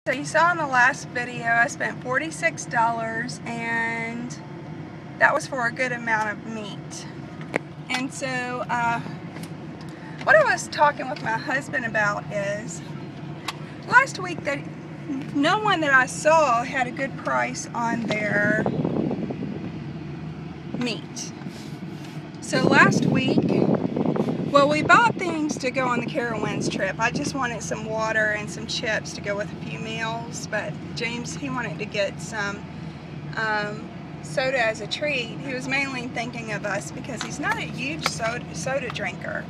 So you saw in the last video I spent $46 and that was for a good amount of meat. And so what I was talking with my husband about is last week that no one that I saw had a good price on their meat. So last week, well, we bought things to go on the Carowinds trip. I just wanted some water and some chips to go with a few meals, but James, he wanted to get some soda as a treat. He was mainly thinking of us because he's not a huge soda drinker.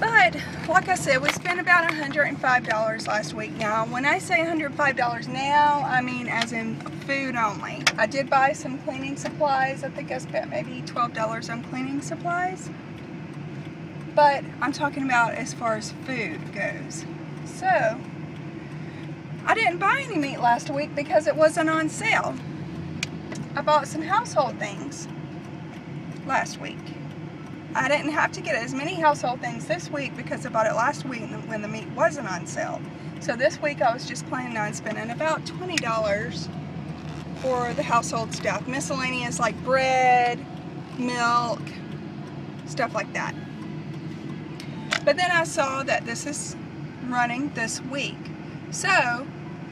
But, like I said, we spent about $105 last week. Now, when I say $105 now, I mean as in food only. I did buy some cleaning supplies. I think I spent maybe $12 on cleaning supplies. But I'm talking about as far as food goes. So, I didn't buy any meat last week because it wasn't on sale. I bought some household things last week. I didn't have to get as many household things this week because I bought it last week when the meat wasn't on sale. So this week I was just planning on spending about $20 for the household stuff. Miscellaneous like bread, milk, stuff like that. But then I saw that this is running this week. So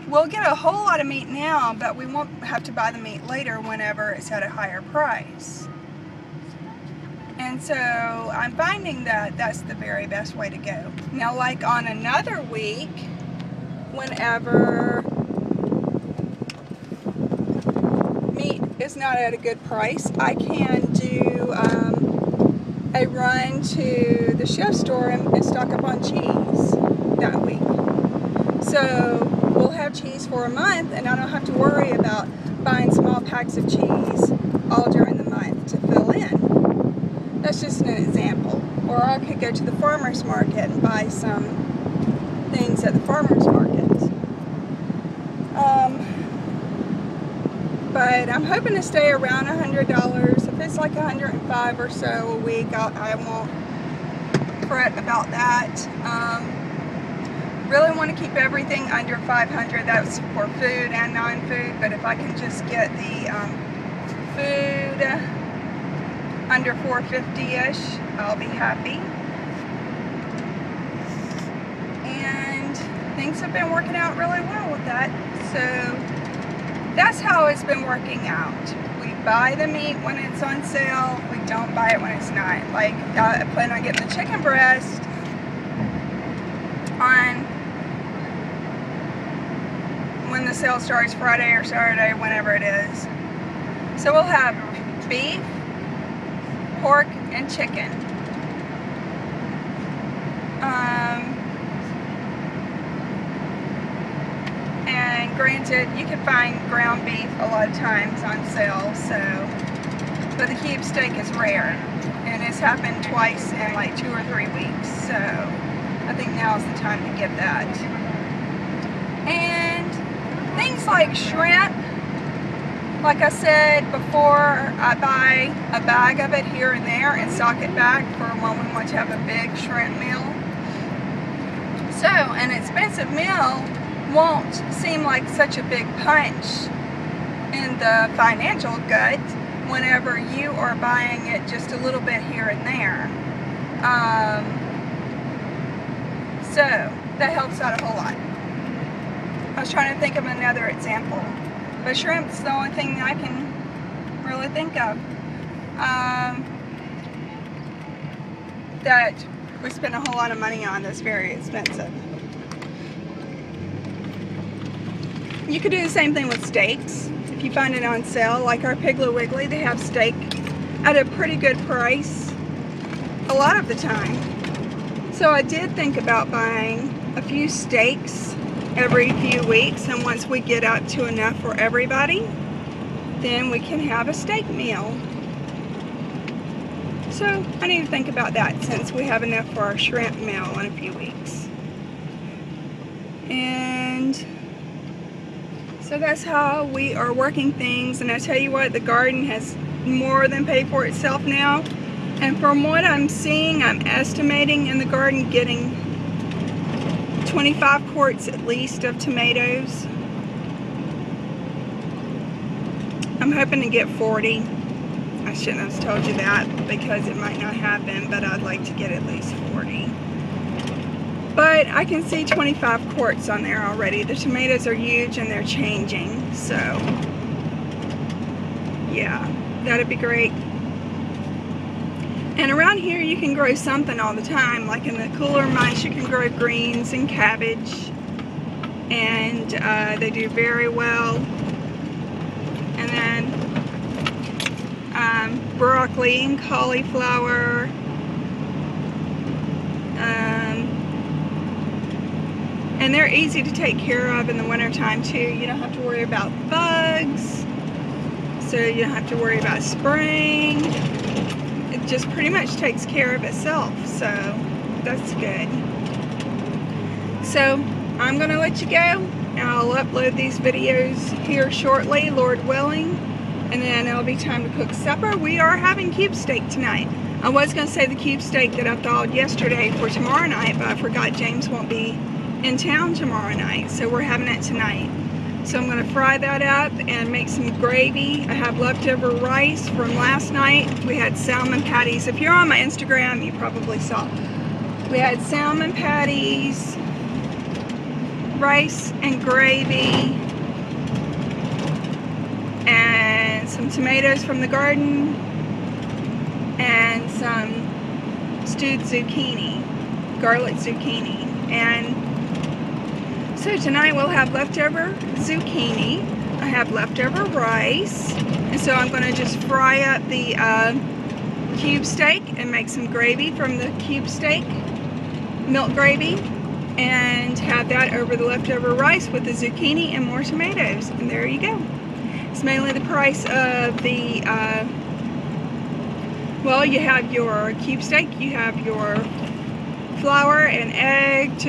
we'll get a whole lot of meat now, but we won't have to buy the meat later whenever it's at a higher price. And so I'm finding that that's the very best way to go. Now, like on another week, whenever meat is not at a good price, I can do a run to the chef store and stock up on cheese that week. So we'll have cheese for a month and I don't have to worry about buying small packs of cheese all during the month to fill in. That's just an example. Or I could go to the farmer's market and buy some things at the farmer's market. But I'm hoping to stay around $100. If it's like $105 or so a week, I won't fret about that. Really want to keep everything under $500. That's for food and non-food. But if I can just get the food under $450-ish, I'll be happy. And things have been working out really well with that. So that's how it's been working out. We buy the meat when it's on sale. We don't buy it when it's not. Like, I plan on getting the chicken breast on when the sale starts, Friday or Saturday, whenever it is. So we'll have beef, pork, and chicken. And granted, you can find ground beef a lot of times on sale, so, but the cube steak is rare, and it's happened twice in like 2 or 3 weeks, so I think now is the time to get that. And things like shrimp, like I said before, I buy a bag of it here and there and stock it back for when we want to have a big shrimp meal. So an expensive meal won't seem like such a big punch in the financial gut whenever you are buying it just a little bit here and there. So that helps out a whole lot. I was trying to think of another example, but shrimp's the only thing I can really think of that we spend a whole lot of money on that's very expensive. You could do the same thing with steaks. If you find it on sale, like our Piggly Wiggly, they have steak at a pretty good price a lot of the time. So I did think about buying a few steaks every few weeks, and once we get up to enough for everybody, then we can have a steak meal. So I need to think about that since we have enough for our shrimp meal in a few weeks. And so that's how we are working things, and I tell you what, the garden has more than paid for itself now. And from what I'm seeing, I'm estimating in the garden getting 25 quarts at least of tomatoes. I'm hoping to get 40. I shouldn't have told you that because it might not happen, but I'd like to get at least 40. But I can see 25 quarts on there already. The tomatoes are huge and they're changing, so yeah, that'd be great. And around here you can grow something all the time. Like in the cooler months you can grow greens and cabbage, and they do very well. And then broccoli and cauliflower. And they're easy to take care of in the wintertime too. You don't have to worry about bugs, so you don't have to worry about spraying. It just pretty much takes care of itself, so that's good. So I'm gonna let you go, and I'll upload these videos here shortly, Lord willing, and then it'll be time to cook supper. We are having cube steak tonight. I was gonna say the cube steak that I thawed yesterday for tomorrow night, but I forgot James won't be in town tomorrow night, so we're having it tonight. So I'm going to fry that up and make some gravy. I have leftover rice from last night. We had salmon patties. If you're on my Instagram, you probably saw. We had salmon patties, rice and gravy, and some tomatoes from the garden, and some stewed zucchini, garlic zucchini. And so tonight we'll have leftover zucchini. I have leftover rice, and so I'm going to just fry up the cube steak and make some gravy from the cube steak, milk gravy, and have that over the leftover rice with the zucchini and more tomatoes. And there you go. It's mainly the price of the, well, you have your cube steak, you have your flour and egg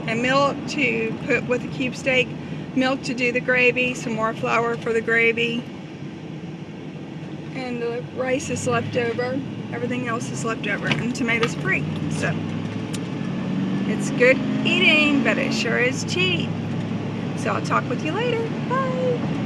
and milk to put with the cube steak, milk to do the gravy, some more flour for the gravy, and the rice is left over, everything else is left over, and tomatoes free. So it's good eating, but it sure is cheap. So I'll talk with you later. Bye.